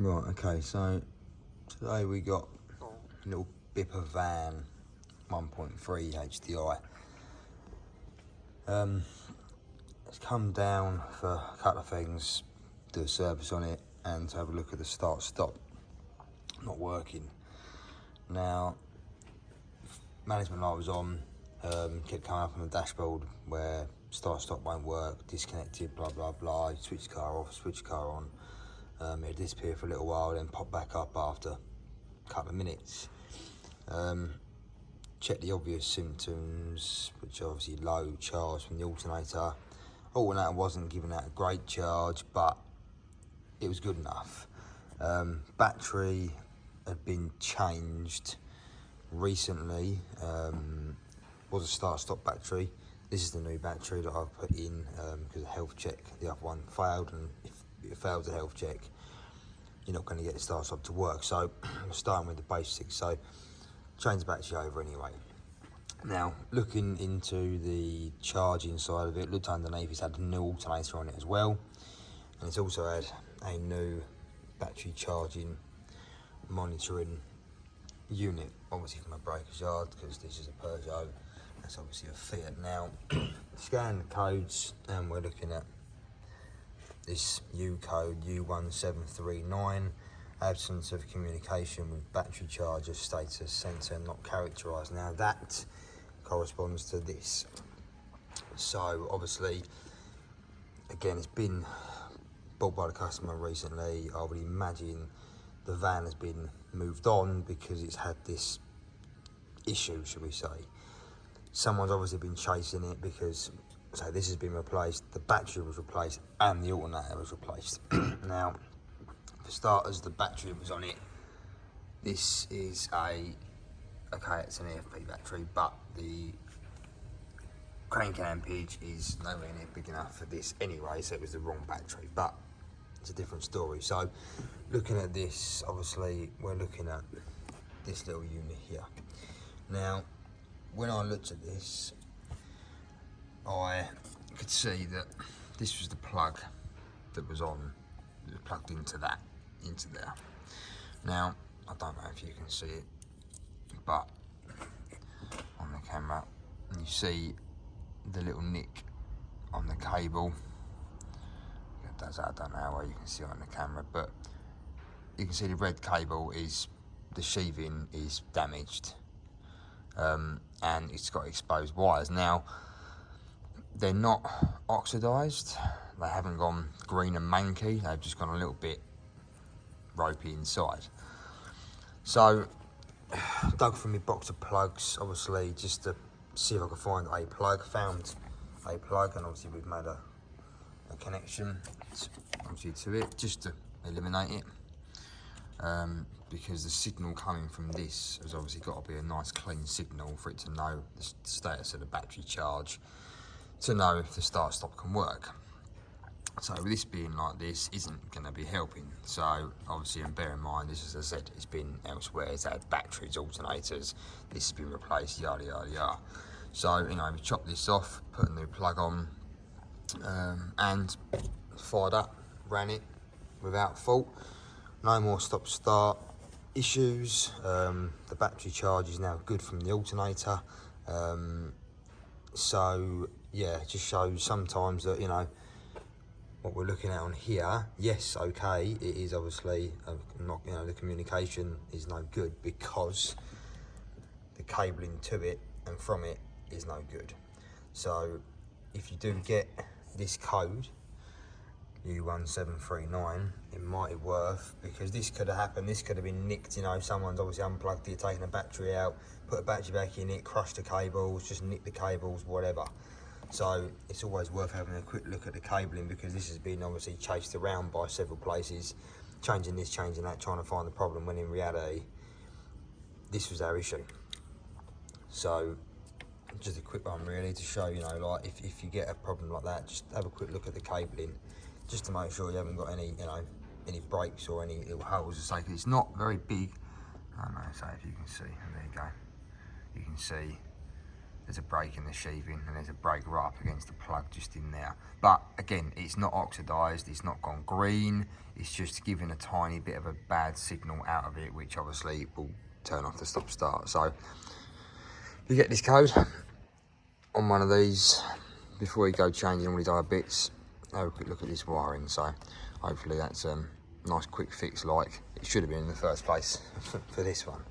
Right, okay, so today we got a little Bipper van 1.3 HDI. It's come down for a couple of things, do a service on it and to have a look at the start stop. Not working. Now, management I was on kept coming up on the dashboard where start stop won't work, disconnected, blah blah blah. You switch the car off, switch the car on. It disappeared for a little while, then popped back up after a couple of minutes. Check the obvious symptoms, which are obviously low charge from the alternator. Alternator wasn't giving out a great charge, but it was good enough. Battery had been changed recently. Was a start-stop battery. This is the new battery that I've put in because of health check. The other one failed, and if it fails the health check, you're not going to get the start-stop to work. So I'm starting with the basics. So change the battery over anyway. Now, looking into the charging side of it, looked underneath, it's had a new alternator on it as well, and it's also had a new battery charging monitoring unit, obviously from a breaker's yard, because this is a Peugeot, that's obviously a Fiat. Now, scan the codes, and we're looking at this U code U1739, absence of communication with battery charger status sensor not characterised. Now that corresponds to this. So obviously, again, it's been bought by the customer recently. I would imagine the van has been moved on because it's had this issue, should we say. Someone's obviously been chasing it because, so this has been replaced, the battery was replaced and the alternator was replaced. Now, for starters, the battery was on it. This is okay, it's an EFP battery, but the crank ampage is nowhere near big enough for this anyway, so it was the wrong battery, but it's a different story. So looking at this, obviously we're looking at this little unit here. Now, when I looked at this, I could see that this was the plug that was on, it was plugged into there. Now, I don't know if you can see it, but on the camera, you see the little nick on the cable. It does that, I don't know how well you can see it on the camera, but you can see the red cable is, the sheathing is damaged, and it's got exposed wires. Now, they're not oxidised, they haven't gone green and manky, they've just gone a little bit ropey inside. So, dug through my box of plugs, obviously, just to see if I could find a plug. Found a plug, and obviously we've made a connection obviously to it, just to eliminate it. Because the signal coming from this has obviously got to be a nice clean signal for it to know the status of the battery charge, to know if the start-stop can work. So with this being like this isn't going to be helping. So obviously, and bear in mind, this, as I said, it's been elsewhere. It's had batteries, alternators, this has been replaced, yada yada yada. So, you know, we chopped this off, put a new plug on, and fired up, ran it without fault. No more stop-start issues. The battery charge is now good from the alternator. So yeah, it just shows sometimes that, you know, what we're looking at on here, yes, okay, it is obviously not, you know, the communication is no good because the cabling to it and from it is no good. So if you do get this code U1739, it might be worth, because this could have happened, this could have been nicked, you know, someone's obviously unplugged it, taken the battery out, put a battery back in it, crushed the cables, just nicked the cables, whatever. So it's always worth having a quick look at the cabling, because this has been obviously chased around by several places, changing this, changing that, trying to find the problem, when in reality, this was our issue. So just a quick one really to show, you know, like if you get a problem like that, just have a quick look at the cabling, just to make sure you haven't got any, you know, any breaks or any little holes to say, because it's not very big. I don't know, so if you can see, there you go. You can see there's a break in the sheathing, and there's a break right up against the plug just in there. But again, it's not oxidised, it's not gone green, it's just giving a tiny bit of a bad signal out of it, which obviously will turn off the stop start. So you get this code on one of these before you go changing all these other bits. Have a quick look at this wiring. So hopefully that's nice quick fix like it should have been in the first place for this one.